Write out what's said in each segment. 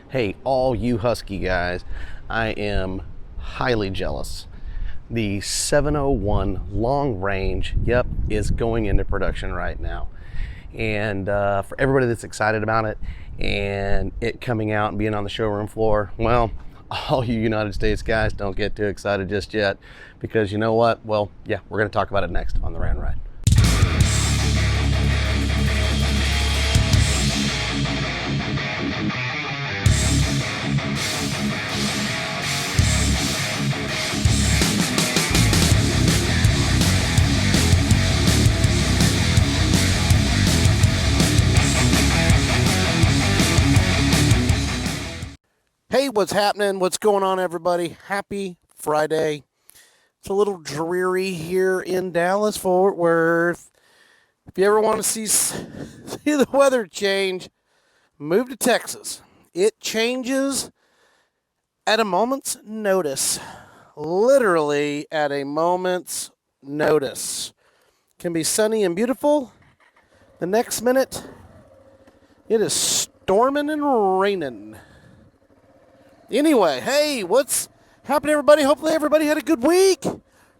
Hey, all you Husky guys, I am highly jealous. The 701 long range, yep, is going into production right now. And for everybody that's excited about it and it coming out and being on the showroom floor, well, all you United States guys, don't get too excited just yet, because you know what? Well, yeah, we're going to talk about it next on the Ran Ride. Hey, what's happening? What's going on, everybody? Happy Friday. It's a little dreary here in Dallas, Fort Worth. If you ever want to see the weather change, move to Texas. It changes at a moment's notice. Literally at a moment's notice. It can be sunny and beautiful. The next minute, it is storming and raining. Anyway, hey, what's happening, everybody? Hopefully everybody had a good week.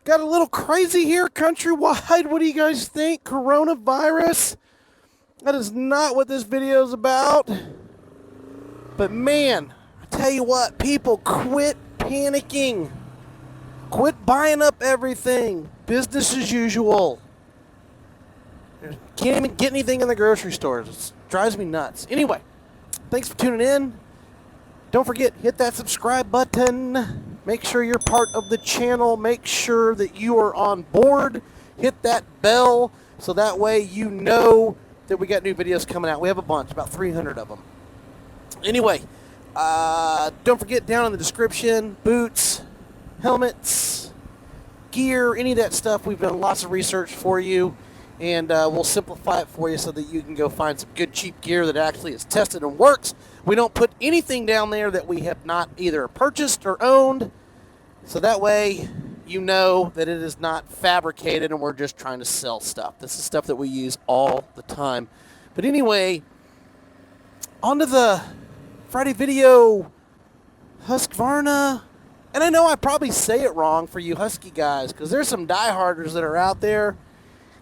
Got a little crazy here countrywide. What do you guys think? Coronavirus? That is not what this video is about. But man, I tell you what, people, quit panicking. Quit buying up everything. Business as usual. Can't even get anything in the grocery stores. It drives me nuts. Anyway, thanks for tuning in. Don't forget, hit that subscribe button. Make sure you're part of the channel. Make sure that you are on board. Hit that bell so that way you know that we got new videos coming out. We have a bunch, about 300 of them. Anyway, don't forget, down in the description, boots, helmets, gear, any of that stuff. We've done lots of research for you, and we'll simplify it for you so that you can go find some good cheap gear that actually is tested and works. We don't put anything down there that we have not either purchased or owned, so that way you know that it is not fabricated and we're just trying to sell stuff. This is stuff that we use all the time. But anyway, on to the Friday video. Husqvarna. And I know I probably say it wrong for you Husky guys, because there's some dieharders that are out there,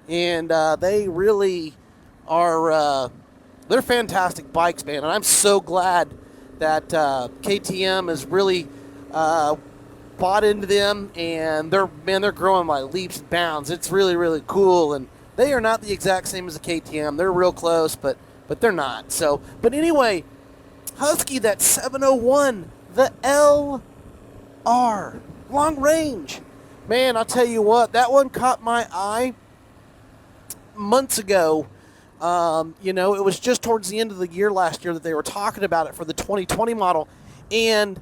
and they really are... they're fantastic bikes, man, and I'm so glad that KTM has really bought into them, and they're growing by leaps and bounds. It's really, really cool, and they are not the exact same as the KTM. They're real close, but they're not. So, but anyway, Husky, that 701, the LR, long range. Man, I'll tell you what, that one caught my eye months ago. You know, it was just towards the end of the year last year that they were talking about it for the 2020 model. And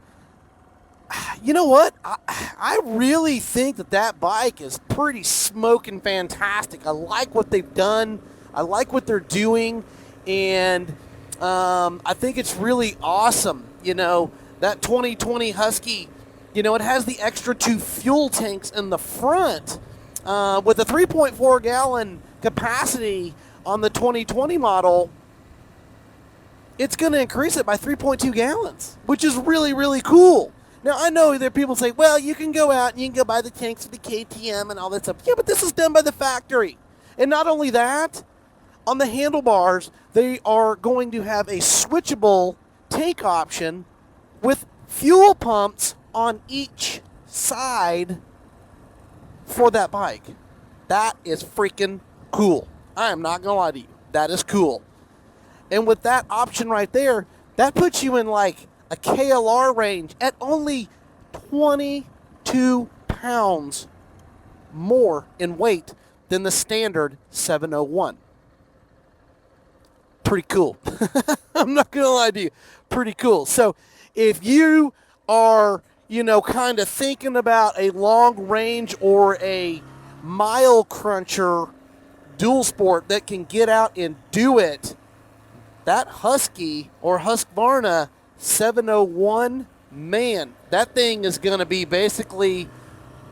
you know what? I really think that bike is pretty smoking fantastic. I like what they've done. I like what they're doing. And I think it's really awesome. You know, that 2020 Husky, you know, it has the extra 2 fuel tanks in the front with a 3.4 gallon capacity. On the 2020 model, it's going to increase it by 3.2 gallons, which is really, really cool. Now, I know that people say, well, you can go out and you can go buy the tanks for the KTM and all that stuff. Yeah, but this is done by the factory. And not only that, on the handlebars, they are going to have a switchable tank option with fuel pumps on each side for that bike. That is freaking cool. I am not going to lie to you. That is cool. And with that option right there, that puts you in like a KLR range at only 22 pounds more in weight than the standard 701. Pretty cool. I'm not going to lie to you. Pretty cool. So if you are, you know, kind of thinking about a long range or a mile cruncher dual sport that can get out and do it, that Husky or Husqvarna 701, man, that thing is going to be basically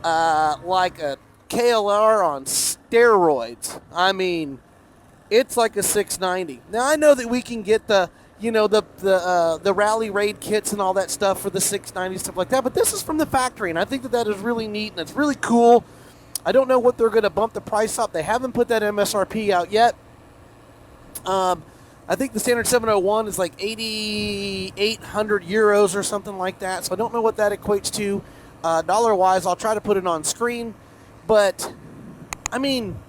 like a KLR on steroids. I mean, it's like a 690. Now, I know that we can get the, you know, the rally raid kits and all that stuff for the 690 stuff like that. But this is from the factory, and I think that is really neat and it's really cool. I don't know what they're going to bump the price up. They haven't put that MSRP out yet. I think the standard 701 is like 8,800 euros or something like that. So I don't know what that equates to dollar-wise. I'll try to put it on screen. But, I mean,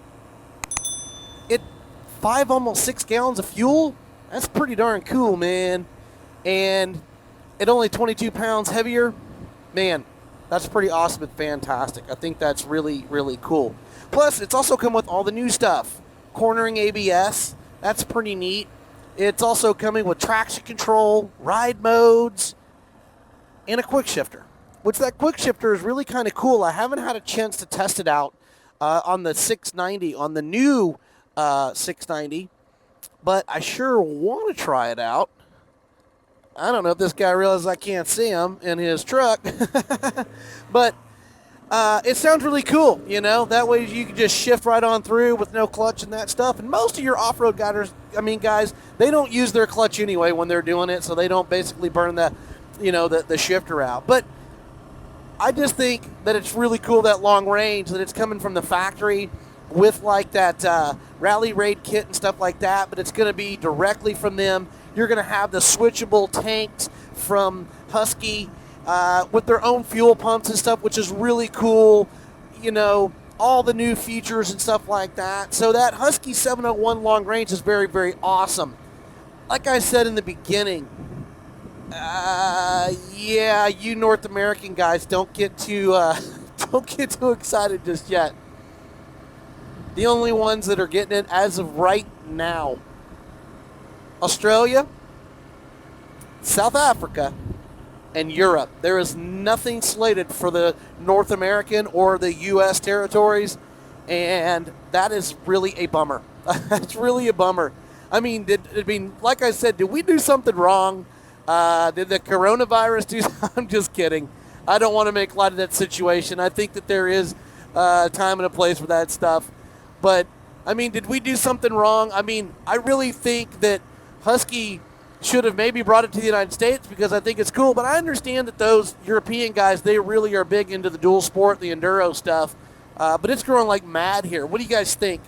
5, almost 6 gallons of fuel, that's pretty darn cool, man. And at only 22 pounds heavier, man, that's pretty awesome and fantastic. I think that's really, really cool. Plus, it's also come with all the new stuff. Cornering ABS, that's pretty neat. It's also coming with traction control, ride modes, and a quick shifter. Which that quick shifter is really kind of cool. I haven't had a chance to test it out on the 690, on the new 690, but I sure want to try it out. I don't know if this guy realizes I can't see him in his truck, but it sounds really cool, you know. That way you can just shift right on through with no clutch and that stuff. And most of your off-road guys, they don't use their clutch anyway when they're doing it, so they don't basically burn the shifter out. But I just think that it's really cool, that long range, that it's coming from the factory with like that rally raid kit and stuff like that, but it's going to be directly from them. You're going to have the switchable tanks from Husky with their own fuel pumps and stuff, which is really cool. You know, all the new features and stuff like that. So that Husky 701 long range is very, very awesome. Like I said in the beginning, yeah, you North American guys don't get too excited just yet. The only ones that are getting it as of right now: Australia, South Africa, and Europe. There is nothing slated for the North American or the U.S. territories, and that is really a bummer. That's really a bummer. I mean, like I said, did we do something wrong? Did the coronavirus do something? I'm just kidding. I don't want to make light of that situation. I think that there is a time and a place for that stuff. But, I mean, did we do something wrong? I mean, I really think that Husky should have maybe brought it to the United States because I think it's cool. But I understand that those European guys, they really are big into the dual sport, the Enduro stuff. But it's growing like mad here. What do you guys think?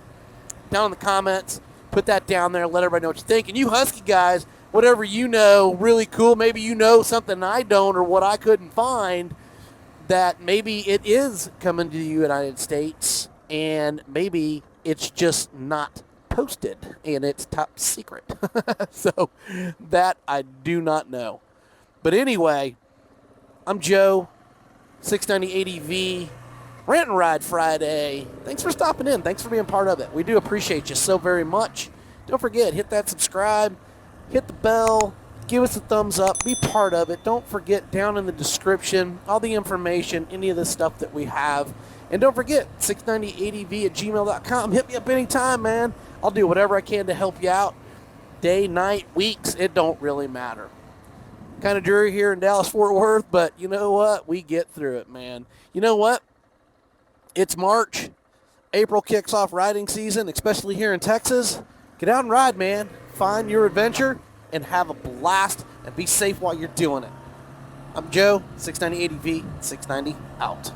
Down in the comments, put that down there. Let everybody know what you think. And you Husky guys, whatever you know, really cool. Maybe you know something I don't or what I couldn't find, that maybe it is coming to the United States and maybe it's just not posted and it's top secret. So that I do not know. But anyway, I'm Joe, 690 ADV, Rant and Ride Friday. Thanks for stopping in. Thanks for being part of it. We do appreciate you so very much. Don't forget, hit that subscribe, hit the bell, give us a thumbs up, be part of it. Don't forget, down in the description, all the information, any of the stuff that we have. And don't forget, 690adv@gmail.com. Hit me up anytime, man. I'll do whatever I can to help you out. Day, night, weeks, it don't really matter. Kind of dreary here in Dallas-Fort Worth, but you know what? We get through it, man. You know what? It's March. April kicks off riding season, especially here in Texas. Get out and ride, man. Find your adventure and have a blast and be safe while you're doing it. I'm Joe, 690 ADV, 690 out.